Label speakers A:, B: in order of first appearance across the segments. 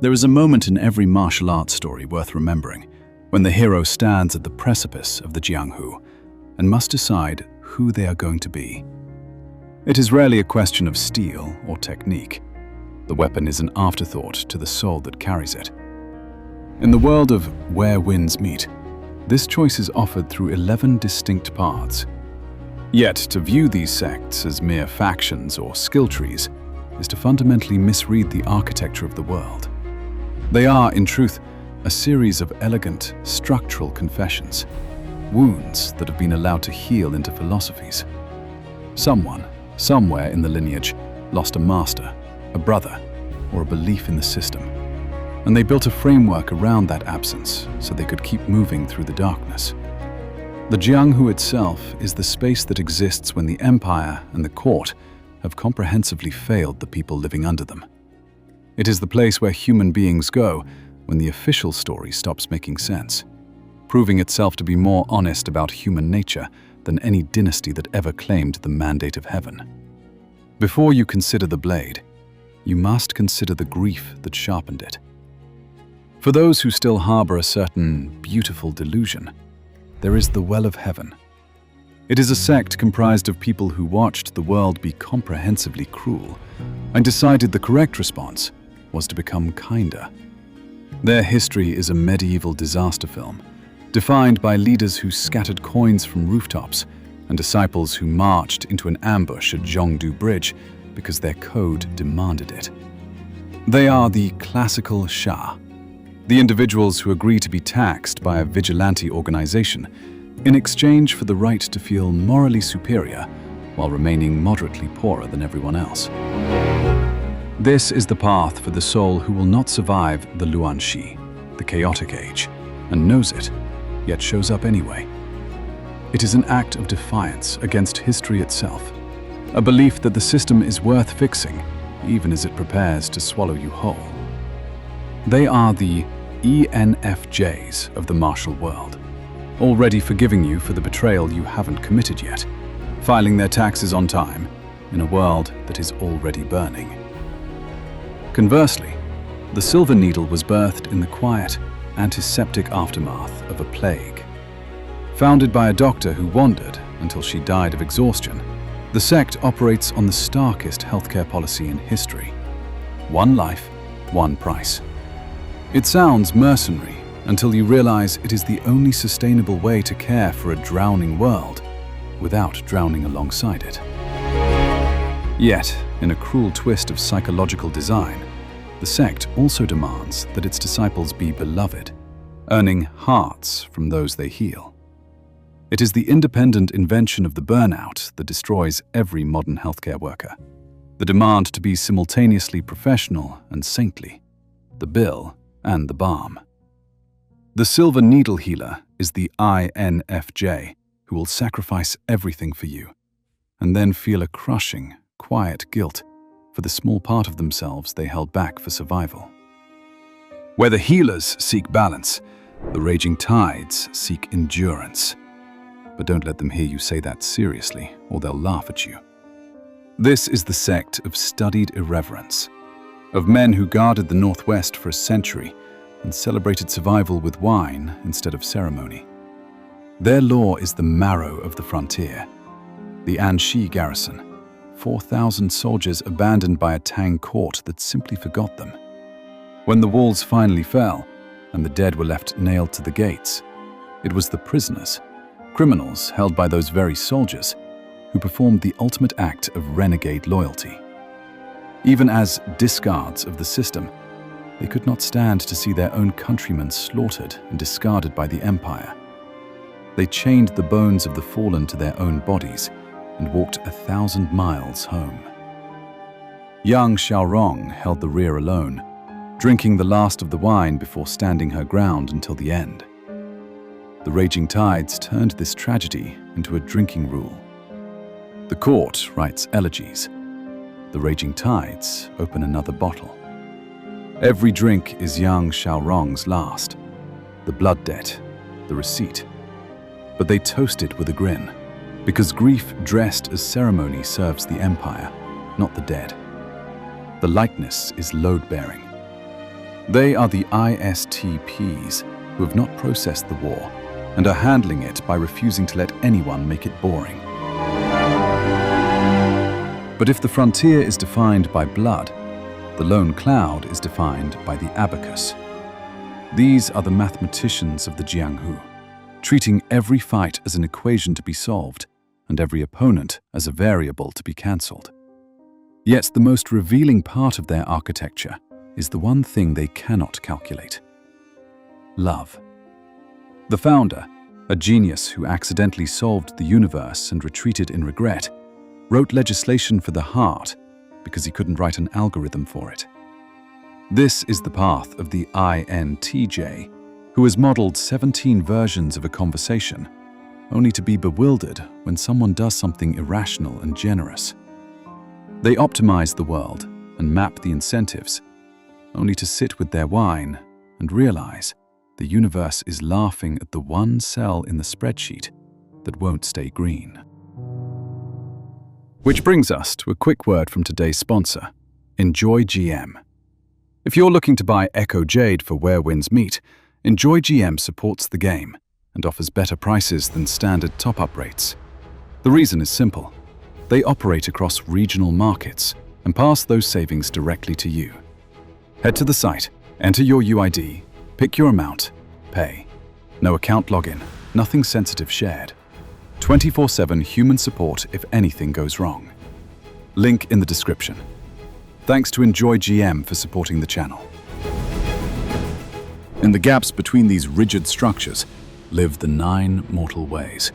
A: There is a moment in every martial arts story worth remembering, when the hero stands at the precipice of the Jianghu and must decide who they are going to be. It is rarely a question of steel or technique. The weapon is an afterthought to the soul that carries it. In the world of where winds meet, this choice is offered through 11 distinct paths. Yet, to view these sects as mere factions or skill trees is to fundamentally misread the architecture of the world. They are, in truth, a series of elegant, structural confessions, wounds that have been allowed to heal into philosophies. Someone, somewhere in the lineage, lost a master, a brother, or a belief in the system. And they built a framework around that absence so they could keep moving through the darkness. The Jianghu itself is the space that exists when the empire and the court have comprehensively failed the people living under them. It is the place where human beings go when the official story stops making sense, proving itself to be more honest about human nature than any dynasty that ever claimed the mandate of heaven. Before you consider the blade, you must consider the grief that sharpened it. For those who still harbor a certain beautiful delusion, there is the Well of Heaven. It is a sect comprised of people who watched the world be comprehensively cruel and decided the correct response was to become kinder. Their history is a medieval disaster film, defined by leaders who scattered coins from rooftops and disciples who marched into an ambush at Zhongdu Bridge because their code demanded it. They are the classical Shah, the individuals who agree to be taxed by a vigilante organization in exchange for the right to feel morally superior while remaining moderately poorer than everyone else. This is the path for the soul who will not survive the Luanxi, the chaotic age, and knows it, yet shows up anyway. It is an act of defiance against history itself, a belief that the system is worth fixing, even as it prepares to swallow you whole. They are the ENFJs of the martial world, already forgiving you for the betrayal you haven't committed yet, filing their taxes on time in a world that is already burning. Conversely, the Silver Needle was birthed in the quiet, antiseptic aftermath of a plague. Founded by a doctor who wandered until she died of exhaustion, the sect operates on the starkest healthcare policy in history. One life, one price. It sounds mercenary until you realize it is the only sustainable way to care for a drowning world without drowning alongside it. Yet, in a cruel twist of psychological design, the sect also demands that its disciples be beloved, earning hearts from those they heal. It is the independent invention of the burnout that destroys every modern healthcare worker. The demand to be simultaneously professional and saintly, the bill and the balm. The Silver Needle Healer is the INFJ who will sacrifice everything for you, and then feel a crushing, quiet guilt for the small part of themselves they held back for survival. Where the healers seek balance, the raging tides seek endurance. But don't let them hear you say that seriously, or they'll laugh at you. This is the sect of studied irreverence, of men who guarded the Northwest for a century and celebrated survival with wine instead of ceremony. Their law is the marrow of the frontier. The Anshi garrison, 4,000 soldiers abandoned by a Tang court that simply forgot them. When the walls finally fell and the dead were left nailed to the gates, it was the prisoners, criminals held by those very soldiers, who performed the ultimate act of renegade loyalty. Even as discards of the system, they could not stand to see their own countrymen slaughtered and discarded by the empire. They chained the bones of the fallen to their own bodies and walked 1,000 miles home. Young Xiaorong held the rear alone, drinking the last of the wine before standing her ground until the end. The raging tides turned this tragedy into a drinking rule. The court writes elegies. The raging tides open another bottle. Every drink is young Xiaorong's last, the blood debt, the receipt. But they toast it with a grin, because grief dressed as ceremony serves the empire, not the dead. The lightness is load-bearing. They are the ISTPs who have not processed the war and are handling it by refusing to let anyone make it boring. But if the frontier is defined by blood, the lone cloud is defined by the abacus. These are the mathematicians of the Jianghu, treating every fight as an equation to be solved and every opponent as a variable to be cancelled. Yet the most revealing part of their architecture is the one thing they cannot calculate: love. The founder, a genius who accidentally solved the universe and retreated in regret, wrote legislation for the heart because he couldn't write an algorithm for it. This is the path of the INTJ, who has modeled 17 versions of a conversation, only to be bewildered when someone does something irrational and generous. They optimize the world and map the incentives, only to sit with their wine and realize the universe is laughing at the one cell in the spreadsheet that won't stay green. Which brings us to a quick word from today's sponsor, Enjoy GM. If you're looking to buy Echo Jade for Where Winds Meet, Enjoy GM supports the game and offers better prices than standard top-up rates. The reason is simple. They operate across regional markets and pass those savings directly to you. Head to the site, enter your UID, pick your amount, pay. No account login, nothing sensitive shared. 24/7 human support if anything goes wrong. Link in the description. Thanks to Enjoy GM for supporting the channel. In the gaps between these rigid structures live the 9 mortal ways,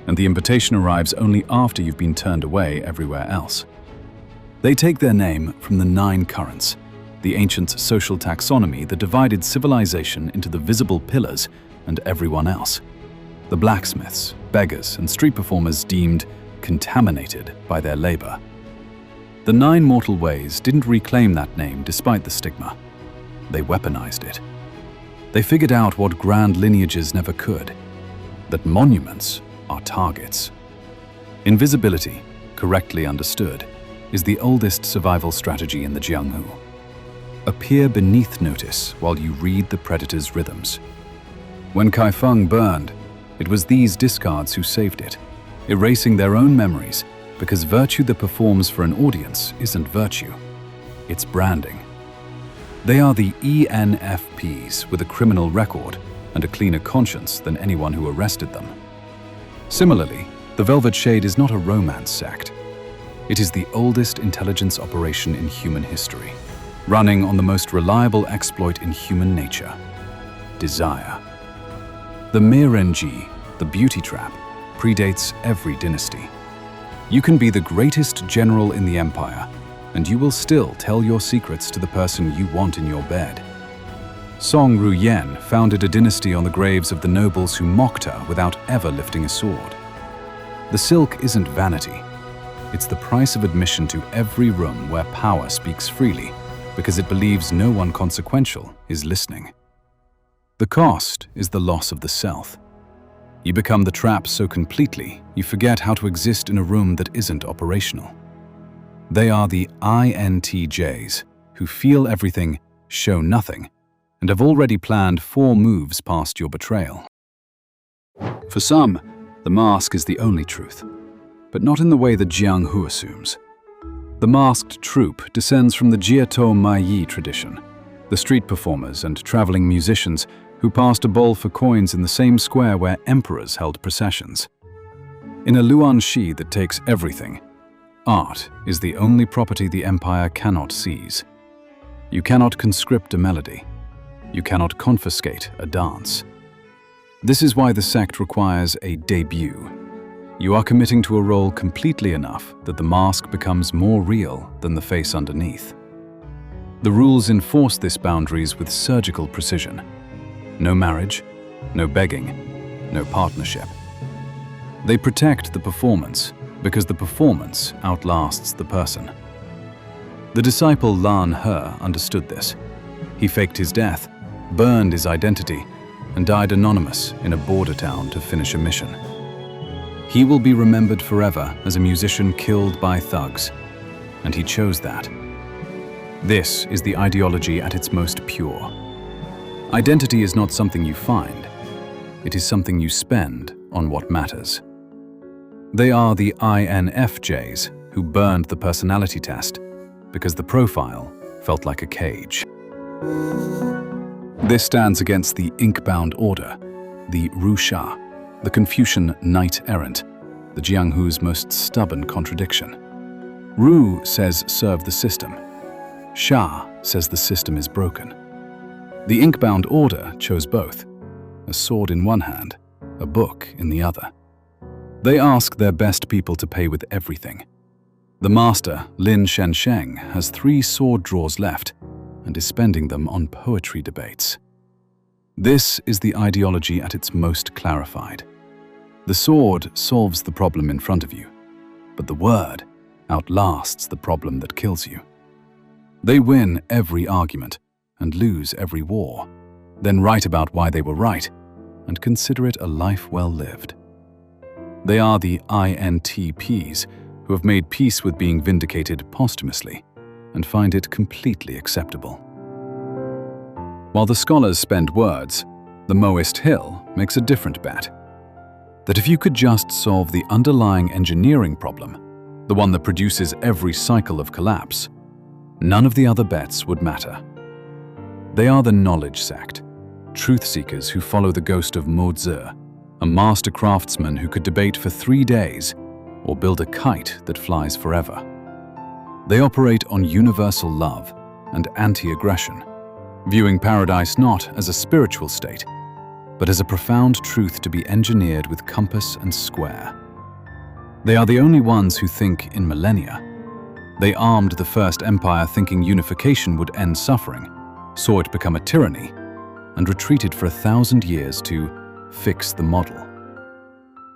A: and the invitation arrives only after you've been turned away everywhere else. They take their name from the 9 currents, the ancient social taxonomy that divided civilization into the visible pillars and everyone else. The blacksmiths, beggars, and street performers deemed contaminated by their labor. The 9 mortal ways didn't reclaim that name despite the stigma. They weaponized it. They figured out what grand lineages never could, that monuments are targets. Invisibility, correctly understood, is the oldest survival strategy in the Jianghu. Appear beneath notice while you read the predator's rhythms. When Kaifeng burned, it was these discards who saved it, erasing their own memories, because virtue that performs for an audience isn't virtue, it's branding. They are the ENFPs with a criminal record and a cleaner conscience than anyone who arrested them. Similarly, the Velvet Shade is not a romance sect. It is the oldest intelligence operation in human history, running on the most reliable exploit in human nature: desire. The Mirenji, the beauty trap, predates every dynasty. You can be the greatest general in the empire, and you will still tell your secrets to the person you want in your bed. Song Ruyen founded a dynasty on the graves of the nobles who mocked her without ever lifting a sword. The silk isn't vanity. It's the price of admission to every room where power speaks freely, because it believes no one consequential is listening. The cost is the loss of the self. You become the trap so completely, you forget how to exist in a room that isn't operational. They are the INTJs, who feel everything, show nothing, and have already planned 4 moves past your betrayal. For some, the mask is the only truth, but not in the way the Jianghu assumes. The Masked Troupe descends from the Jiatou Maiyi tradition, the street performers and traveling musicians who passed a bowl for coins in the same square where emperors held processions. In a Luanxi that takes everything, art is the only property the empire cannot seize. You cannot conscript a melody. You cannot confiscate a dance. This is why the sect requires a debut. You are committing to a role completely enough that the mask becomes more real than the face underneath. The rules enforce this boundaries with surgical precision. No marriage, no begging, no partnership. They protect the performance because the performance outlasts the person. The disciple Lan He understood this. He faked his death, burned his identity, and died anonymous in a border town to finish a mission. He will be remembered forever as a musician killed by thugs, and he chose that. This is the ideology at its most pure. Identity is not something you find. It is something you spend on what matters. They are the INFJs who burned the personality test because the profile felt like a cage. This stands against the Inkbound Order, the Rusha, the Confucian knight-errant, the Jianghu's most stubborn contradiction. Ru says serve the system. Sha says the system is broken. The Inkbound Order chose both, a sword in one hand, a book in the other. They ask their best people to pay with everything. The master, Lin Shensheng, has 3 sword drawers left and is spending them on poetry debates. This is the ideology at its most clarified. The sword solves the problem in front of you, but the word outlasts the problem that kills you. They win every argument and lose every war, then write about why they were right and consider it a life well lived. They are the INTPs who have made peace with being vindicated posthumously and find it completely acceptable. While the scholars spend words, the Mohist Hill makes a different bet. That if you could just solve the underlying engineering problem, the one that produces every cycle of collapse, none of the other bets would matter. They are the knowledge sect, truth seekers who follow the ghost of Mo Tzu, a master craftsman who could debate for 3 days or build a kite that flies forever. They operate on universal love and anti-aggression, viewing paradise not as a spiritual state, but as a profound truth to be engineered with compass and square. They are the only ones who think in millennia. They armed the First Empire thinking unification would end suffering, saw it become a tyranny, and retreated for 1,000 years to fix the model.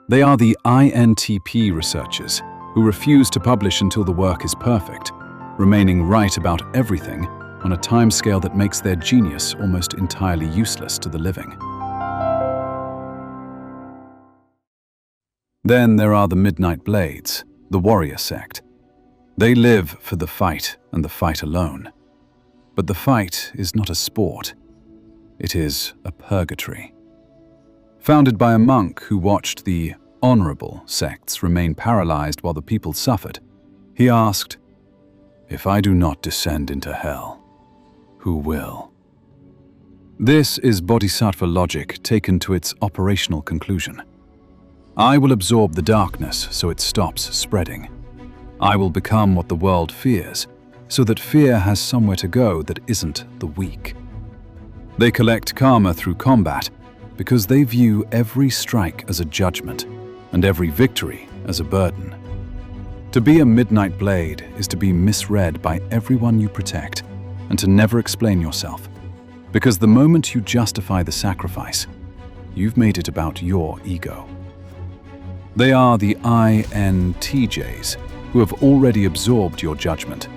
A: They are the INTP researchers who refuse to publish until the work is perfect, remaining right about everything on a timescale that makes their genius almost entirely useless to the living. Then there are the Midnight Blades, the warrior sect. They live for the fight and the fight alone. But the fight is not a sport. It is a purgatory. Founded by a monk who watched the honorable sects remain paralyzed while the people suffered, he asked, "If I do not descend into hell, who will?" This is bodhisattva logic taken to its operational conclusion. I will absorb the darkness so it stops spreading. I will become what the world fears, so that fear has somewhere to go that isn't the weak. They collect karma through combat because they view every strike as a judgment and every victory as a burden. To be a Midnight Blade is to be misread by everyone you protect and to never explain yourself, because the moment you justify the sacrifice, you've made it about your ego. They are the INTJs who have already absorbed your judgment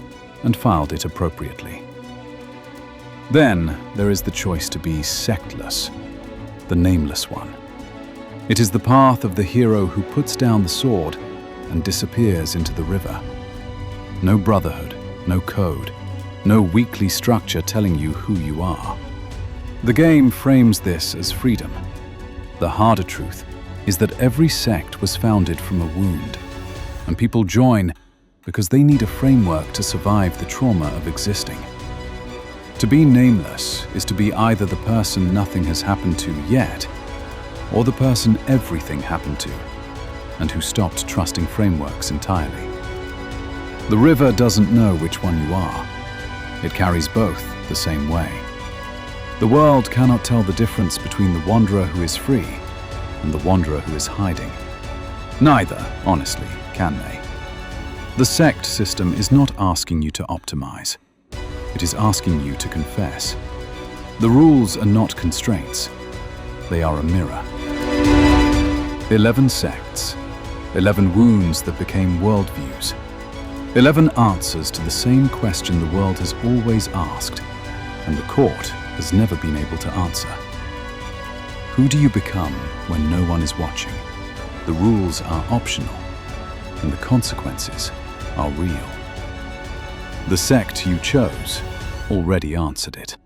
A: and filed it appropriately. Then there is the choice to be sectless, the nameless one. It is the path of the hero who puts down the sword and disappears into the river. No brotherhood, no code, no weekly structure telling you who you are. The game frames this as freedom. The harder truth is that every sect was founded from a wound, and people join because they need a framework to survive the trauma of existing. To be nameless is to be either the person nothing has happened to yet, or the person everything happened to, and who stopped trusting frameworks entirely. The river doesn't know which one you are. It carries both the same way. The world cannot tell the difference between the wanderer who is free and the wanderer who is hiding. Neither, honestly, can they. The SECT system is not asking you to optimize. It is asking you to confess. The rules are not constraints. They are a mirror. 11 sects, 11 wounds that became worldviews, 11 answers to the same question the world has always asked, and the court has never been able to answer. Who do you become when no one is watching? The rules are optional, and the consequences are real. The sect you chose already answered it.